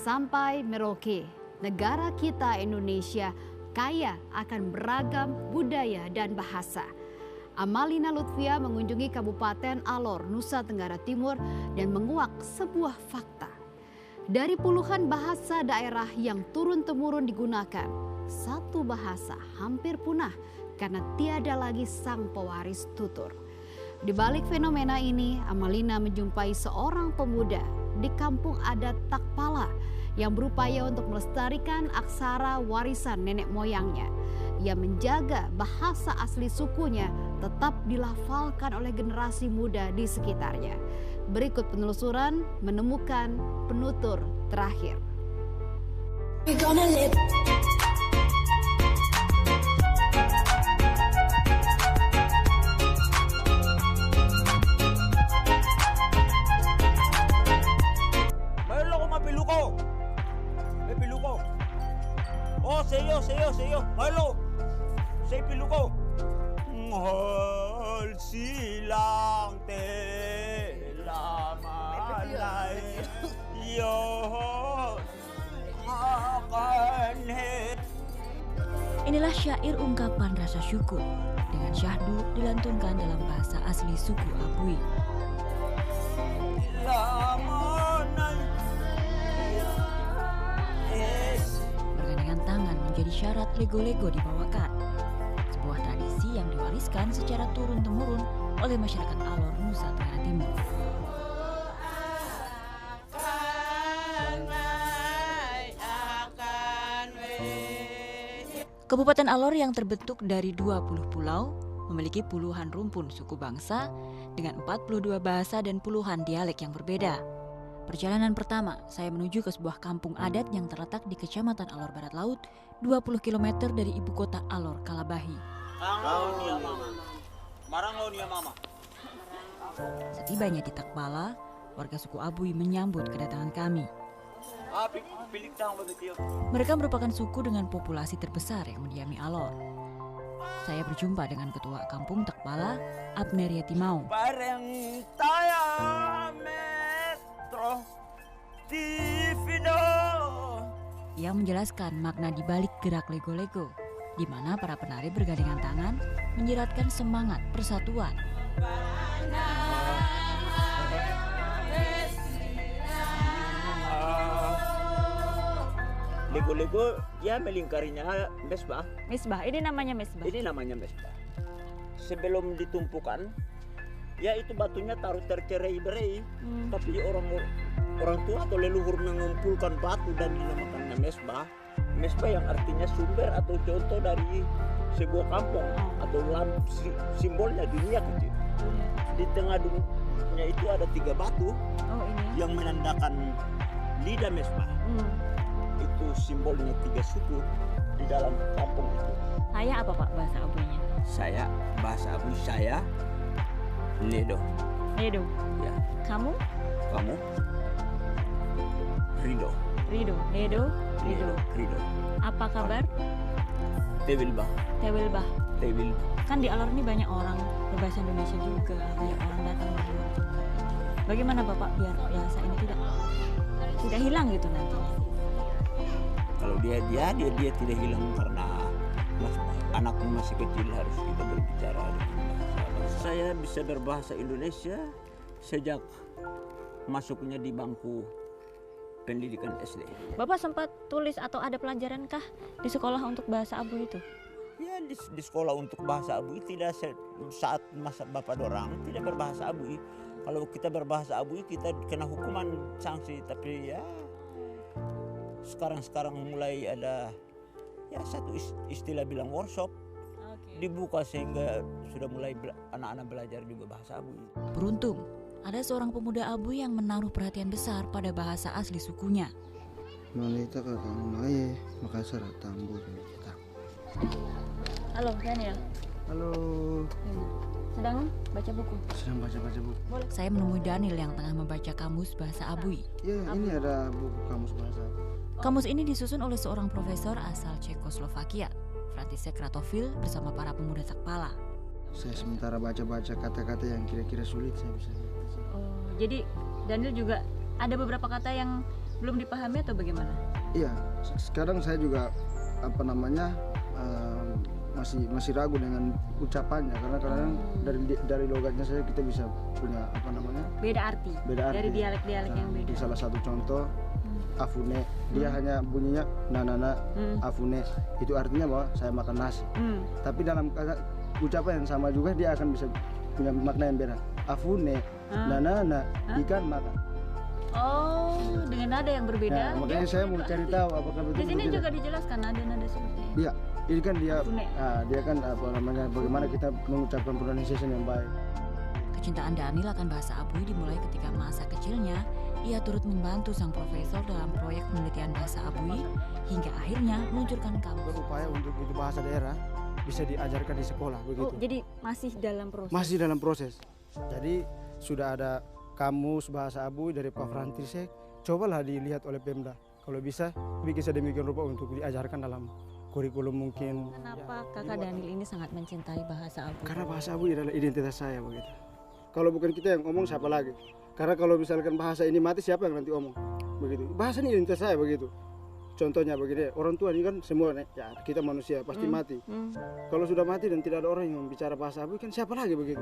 sampai Merauke. Negara kita Indonesia kaya akan beragam budaya dan bahasa. Amalina Lutfia mengunjungi Kabupaten Alor, Nusa Tenggara Timur dan menguak sebuah fakta. Dari puluhan bahasa daerah yang turun-temurun digunakan, satu bahasa hampir punah karena tiada lagi sang pewaris tutur. Di balik fenomena ini, Amalina menjumpai seorang pemuda di kampung adat Takpala yang berupaya untuk melestarikan aksara warisan nenek moyangnya. Ia menjaga bahasa asli sukunya tetap dilafalkan oleh generasi muda di sekitarnya. Berikut penelusuran menemukan penutur terakhir. Oh, seyo. Halo. Say piluko. Ngol silang tela malay. Yo akan he. Inilah syair ungkapan rasa syukur dengan syahdu dilantunkan dalam bahasa asli suku Abui. Bergandengan tangan menjadi syarat lego-lego dibawakan. Sebuah tradisi yang diwariskan secara turun-temurun oleh masyarakat Alor, Nusa Tenggara Timur. Kabupaten Alor yang terbentuk dari 20 pulau memiliki puluhan rumpun suku bangsa dengan 42 bahasa dan puluhan dialek yang berbeda. Perjalanan pertama, saya menuju ke sebuah kampung adat yang terletak di Kecamatan Alor Barat Laut, 20 km dari ibu kota Alor, Kalabahi. Setibanya di Takpala, warga suku Abui menyambut kedatangan kami. Mereka merupakan suku dengan populasi terbesar yang mendiami Alor. Saya berjumpa dengan ketua kampung Takpala, Abner Yatimau. Ia menjelaskan makna di balik gerak lego-lego, di mana para penari bergandengan tangan menyiratkan semangat persatuan. Lego-lego ya melingkarinya mesbah. Mesbah, ini namanya mesbah. Ini namanya mesbah. Sebelum ditumpukan, ya itu batunya taruh tercerai-berai. Tapi orang tua atau leluhur mengumpulkan batu dan dinamakannya mesbah. Mesbah yang artinya sumber atau contoh dari sebuah kampung atau simbolnya dunia kecil. Di tengah dunia itu ada 3 batu yang menandakan lidah mesbah. Itu simbolnya 3 suku di dalam kampung itu. Saya apa Pak bahasa Abuinya? Saya bahasa Abui saya Nedo. Nedo. Ya. Kamu? Kamu? Rido. Rido. Nedo. Rido. Rido. Apa kabar? Tewilbah. Tewilbah. Tewilbah. Kan di Alor ini banyak orang berbahasa Indonesia juga, banyak orang datang dari luar juga. Bagaimana Bapak biar bahasa ini tidak hilang gitu nantinya? Kalau dia tidak hilang karena anakmu masih kecil, harus kita berbicara dengan bahasa. Saya bisa berbahasa Indonesia sejak masuknya di bangku pendidikan SD. Bapak sempat tulis atau ada pelajaran kah di sekolah untuk bahasa Abui itu? Ya di sekolah untuk bahasa Abui tidak saat masa Bapak dorang tidak berbahasa Abui. Kalau kita berbahasa Abui kita kena hukuman sanksi, tapi ya sekarang mulai ada ya satu istilah bilang workshop dibuka sehingga sudah mulai anak-anak belajar juga bahasa Abui. Beruntung ada seorang pemuda Abui yang menaruh perhatian besar pada bahasa asli sukunya. Malita kakang mae Makassar tambur kita. Halo Daniel. Halo. Sedang baca buku? Sedang baca buku. Boleh. Saya menemui Daniel yang tengah membaca kamus bahasa Abui. Ya, ini ada buku kamus bahasa Abui. Kamus ini disusun oleh seorang profesor asal Cekoslovakia, František Ratovil, bersama para pemuda Takpala. Saya sementara baca-baca kata-kata yang kira-kira sulit saya bisa. Oh, jadi Daniel juga ada beberapa kata yang Belum dipahami atau bagaimana? Iya, sekarang saya juga apa namanya masih ragu dengan ucapannya karena kadang dari logatnya saya kita bisa punya apa namanya Beda arti. Dari dialek-dialek yang beda. Salah satu contoh afune, dia hanya bunyinya nanana afune, itu artinya bahwa saya makan nasi. Tapi dalam ucapan yang sama juga dia akan bisa punya makna yang beda. Afune, nanana, ikan makan. Oh, dengan nada yang berbeda. Nah, makanya saya mau cari tahu apakah betul. Di sini juga dijelaskan nada-nada seperti ini. Iya, ini kan dia kan apa namanya bagaimana kita mengucapkan pronunciation yang baik. Kecintaan Daniel akan bahasa Abui dimulai ketika masa kecilnya ia turut membantu sang profesor dalam proyek penelitian bahasa Abui hingga akhirnya meluncurkan kamus. Berupaya untuk itu bahasa daerah bisa diajarkan di sekolah begitu. Oh, jadi masih dalam proses. Masih dalam proses. Jadi sudah ada kamus bahasa Abui dari Pak Frantisek. Cobalah dilihat oleh Pemda. Kalau bisa bikin sedemikian rupa untuk diajarkan dalam kurikulum mungkin. Kenapa kakak Daniel ini sangat mencintai bahasa Abui? Karena bahasa Abui adalah identitas saya begitu. Kalau bukan kita yang ngomong siapa lagi? Karena kalau misalkan bahasa ini mati siapa yang nanti omong? Begitu. Bahasa ini identitas saya begitu. Contohnya begini, orang tua ini kan semua ya kita manusia pasti mati. Kalau sudah mati dan tidak ada orang yang bicara bahasa Abui kan siapa lagi begitu?